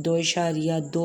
2.2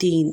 3।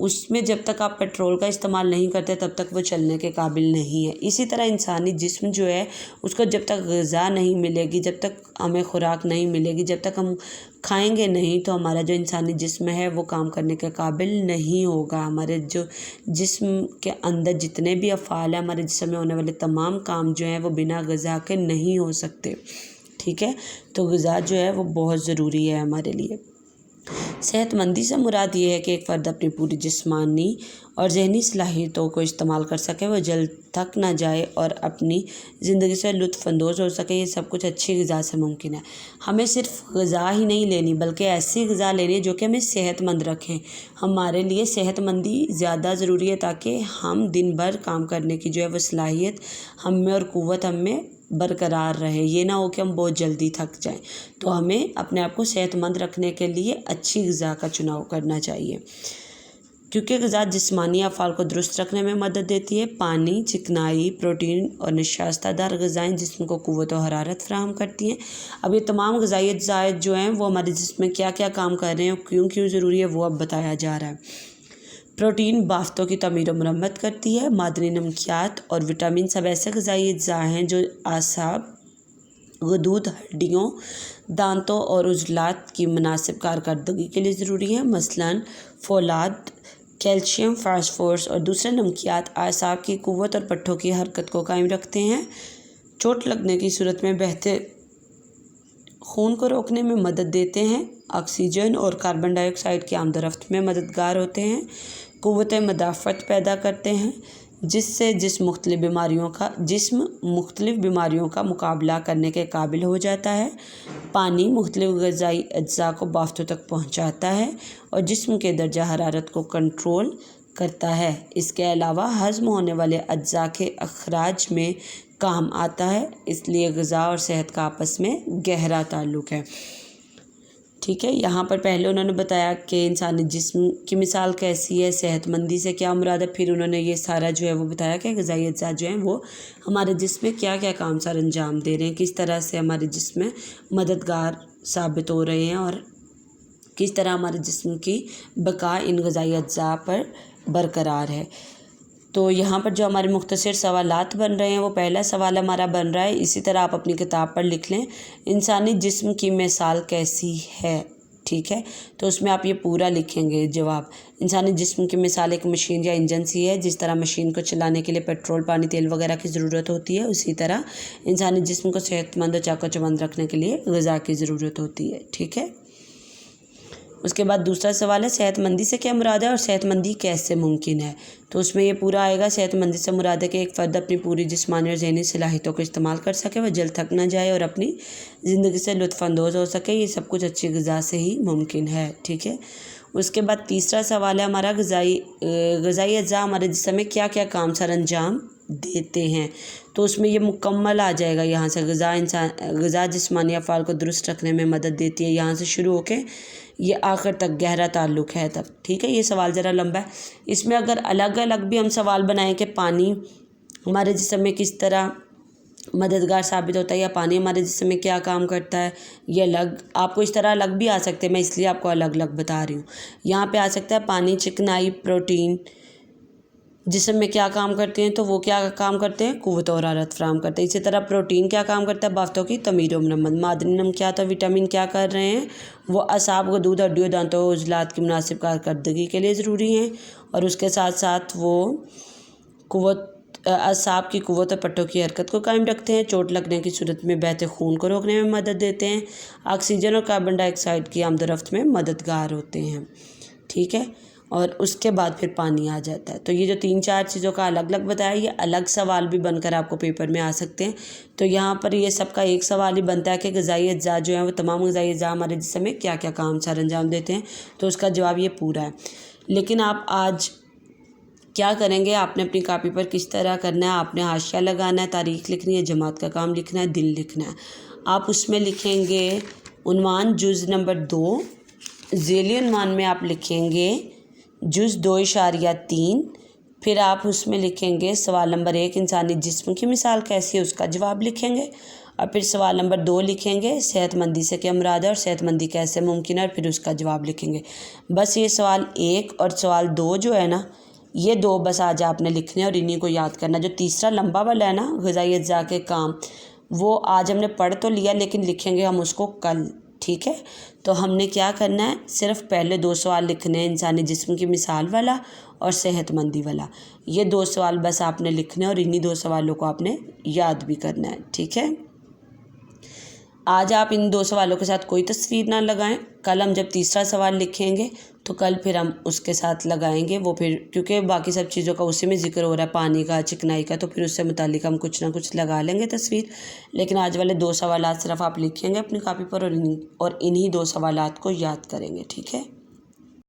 اس میں جب تک آپ پیٹرول کا استعمال نہیں کرتے تب تک وہ چلنے کے قابل نہیں ہے۔ اسی طرح انسانی جسم جو ہے اس کو جب تک غذا نہیں ملے گی، جب تک ہمیں خوراک نہیں ملے گی، جب تک ہم کھائیں گے نہیں تو ہمارا جو انسانی جسم ہے وہ کام کرنے کے قابل نہیں ہوگا۔ ہمارے جو جسم کے اندر جتنے بھی افعال ہیں، ہمارے جسم میں ہونے والے تمام کام جو ہیں وہ بنا غذا کے نہیں ہو سکتے، ٹھیک ہے۔ تو غذا جو ہے وہ بہت ضروری ہے ہمارے لیے۔ صحت مندی سے مراد یہ ہے کہ ایک فرد اپنی پوری جسمانی اور ذہنی صلاحیتوں کو استعمال کر سکے، وہ جلد تھک نہ جائے اور اپنی زندگی سے لطف اندوز ہو سکے۔ یہ سب کچھ اچھی غذا سے ممکن ہے۔ ہمیں صرف غذا ہی نہیں لینی بلکہ ایسی غذا لینی جو کہ ہمیں صحت مند رکھیں۔ ہمارے لیے صحت مندی زیادہ ضروری ہے تاکہ ہم دن بھر کام کرنے کی جو ہے وہ صلاحیت ہم میں اور قوت ہم میں برقرار رہے۔ یہ نہ ہو کہ ہم بہت جلدی تھک جائیں۔ تو ہمیں اپنے آپ کو صحت مند رکھنے کے لیے اچھی غذا کا چناؤ کرنا چاہیے، کیونکہ غذا جسمانی افعال کو درست رکھنے میں مدد دیتی ہے۔ پانی، چکنائی، پروٹین اور نشاستہ دار غذائیں جسم کو قوت و حرارت فراہم کرتی ہیں۔ اب یہ تمام غذائی اجزاء جو ہیں وہ ہمارے جسم میں کیا کیا کام کر رہے ہیں اور کیوں ضروری ہے وہ اب بتایا جا رہا ہے۔ پروٹین بافتوں کی تعمیر و مرمت کرتی ہے۔ معدنی نمکیات اور وٹامن سب ایسے غذائی اجزاء ہیں جو اعصاب، غدود، ہڈیوں، دانتوں اور عضلات کی مناسب کارکردگی کے لیے ضروری ہیں۔ مثلاً فولاد، کیلشیم، فاسفورس اور دوسرے نمکیات اعصاب کی قوت اور پٹھوں کی حرکت کو قائم رکھتے ہیں۔ چوٹ لگنے کی صورت میں بہتے خون کو روکنے میں مدد دیتے ہیں۔ آکسیجن اور کاربن ڈائی آکسائڈ کی آمد و رفت میں مددگار ہوتے ہیں۔ قوت مدافعت پیدا کرتے ہیں جس سے جسم مختلف بیماریوں کا مقابلہ کرنے کے قابل ہو جاتا ہے۔ پانی مختلف غذائی اجزاء کو بافتوں تک پہنچاتا ہے اور جسم کے درجہ حرارت کو کنٹرول کرتا ہے۔ اس کے علاوہ ہضم ہونے والے اجزاء کے اخراج میں کام آتا ہے۔ اس لیے غذا اور صحت کا آپس میں گہرا تعلق ہے، ٹھیک ہے۔ یہاں پر پہلے انہوں نے بتایا کہ انسانی جسم کی مثال کیسی ہے، صحت مندی سے کیا مراد ہے، پھر انہوں نے یہ سارا جو ہے وہ بتایا کہ غذائی اجزاء جو ہیں وہ ہمارے جسم میں کیا کیا کام سر انجام دے رہے ہیں، کس طرح سے ہمارے جسم میں مددگار ثابت ہو رہے ہیں اور کس طرح ہمارے جسم کی بقا ان غذائی اجزاء پر برقرار ہے۔ تو یہاں پر جو ہمارے مختصر سوالات بن رہے ہیں وہ پہلا سوال ہمارا بن رہا ہے، اسی طرح آپ اپنی کتاب پر لکھ لیں، انسانی جسم کی مثال کیسی ہے، ٹھیک ہے۔ تو اس میں آپ یہ پورا لکھیں گے جواب۔ انسانی جسم کی مثال ایک مشین یا انجن سی ہے۔ جس طرح مشین کو چلانے کے لیے پیٹرول، پانی، تیل وغیرہ کی ضرورت ہوتی ہے، اسی طرح انسانی جسم کو صحت مند اور چاق و چوبند رکھنے کے لیے غذا کی ضرورت ہوتی ہے، ٹھیک ہے۔ اس کے بعد دوسرا سوال ہے صحت مندی سے کیا مراد ہے اور صحت مندی کیسے ممکن ہے۔ تو اس میں یہ پورا آئے گا، صحت مندی سے مراد ہے کہ ایک فرد اپنی پوری جسمانی اور ذہنی صلاحیتوں کو استعمال کر سکے، وہ جلد تھک نہ جائے اور اپنی زندگی سے لطف اندوز ہو سکے۔ یہ سب کچھ اچھی غذا سے ہی ممکن ہے، ٹھیک ہے۔ اس کے بعد تیسرا سوال ہے ہمارا غذائی اجزاء ہمارے جسم میں کیا کیا کام سر انجام دیتے ہیں۔ تو اس میں یہ مکمل آ جائے گا، یہاں سے غذا جسمانی افعال کو درست رکھنے میں مدد دیتی ہے، یہاں سے شروع ہو کے یہ آخر تک گہرا تعلق ہے تب، ٹھیک ہے۔ یہ سوال ذرا لمبا ہے، اس میں اگر الگ الگ بھی ہم سوال بنائیں کہ پانی ہمارے جسم میں کس طرح مددگار ثابت ہوتا ہے یا پانی ہمارے جسم میں کیا کام کرتا ہے، یہ الگ آپ کو اس طرح الگ بھی آ سکتے ہیں، میں اس لیے آپ کو الگ الگ بتا رہی ہوں۔ یہاں پہ آ سکتا ہے پانی، چکنائی، پروٹین جسم میں کیا کام کرتے ہیں، تو وہ کیا کام کرتے ہیں، قوت و حرارت فراہم کرتے ہیں۔ اسی طرح پروٹین کیا کام کرتا ہے، بافتوں کی تعمیر و مرمت۔ معدنی نمکیات اور وٹامن کیا کر رہے ہیں، وہ اعصاب، غدود، ہڈیوں، دانتوں اور عضلات کی مناسب کارکردگی کے لیے ضروری ہیں، اور اس کے ساتھ ساتھ وہ اعصاب کی قوت اور پٹھوں کی حرکت کو قائم رکھتے ہیں۔ چوٹ لگنے کی صورت میں بہتے خون کو روکنے میں مدد دیتے ہیں۔ آکسیجن اور کاربن ڈائی آکسائڈ کی آمد و رفت میں مددگار ہوتے ہیں، ٹھیک ہے۔ اور اس کے بعد پھر پانی آ جاتا ہے۔ تو یہ جو 3-4 چیزوں کا الگ الگ بتایا، یہ الگ سوال بھی بن کر آپ کو پیپر میں آ سکتے ہیں۔ تو یہاں پر یہ سب کا ایک سوال ہی بنتا ہے کہ غذائی اجزاء جو ہیں وہ تمام غذائی اجزاء ہمارے جسم میں کیا کیا کام سر انجام دیتے ہیں، تو اس کا جواب یہ پورا ہے۔ لیکن آپ آج کیا کریں گے، آپ نے اپنی کاپی پر کس طرح کرنا ہے، آپ نے حاشیہ لگانا ہے، تاریخ لکھنی ہے، جماعت کا کام لکھنا ہے، دن لکھنا ہے۔ آپ اس میں لکھیں گے عنوان جز نمبر 2، ذیلی عنوان میں آپ لکھیں گے جز 2.3، پھر آپ اس میں لکھیں گے سوال نمبر 1 انسانی جسم کی مثال کیسی ہے، اس کا جواب لکھیں گے۔ اور پھر سوال نمبر 2 لکھیں گے، صحت مندی سے کیا مراد ہے اور صحت مندی کیسے ممکن ہے، اور پھر اس کا جواب لکھیں گے۔ بس یہ سوال 1 اور سوال 2 جو ہے نا، یہ 2 بس آج آپ نے لکھنے اور انہی کو یاد کرنا۔ جو تیسرا لمبا والا ہے نا، غذائی اجزاء کے کام، وہ آج ہم نے پڑھ تو لیا لیکن لکھیں گے ہم اس کو کل، ٹھیک ہے؟ تو ہم نے کیا کرنا ہے، صرف پہلے 2 سوال لکھنے ہیں، انسانی جسم کی مثال والا اور صحت مندی والا۔ یہ 2 سوال بس آپ نے لکھنے اور انہی 2 سوالوں کو آپ نے یاد بھی کرنا ہے، ٹھیک ہے؟ آج آپ ان 2 سوالوں کے ساتھ کوئی تصویر نہ لگائیں، کل ہم جب تیسرا سوال لکھیں گے تو کل پھر ہم اس کے ساتھ لگائیں گے وہ، پھر کیونکہ باقی سب چیزوں کا اسی میں ذکر ہو رہا ہے، پانی کا، چکنائی کا، تو پھر اس سے متعلق ہم کچھ نہ کچھ لگا لیں گے تصویر۔ لیکن آج والے 2 سوالات صرف آپ لکھیں گے اپنی کاپی پر اور انہی 2 سوالات کو یاد کریں گے، ٹھیک ہے؟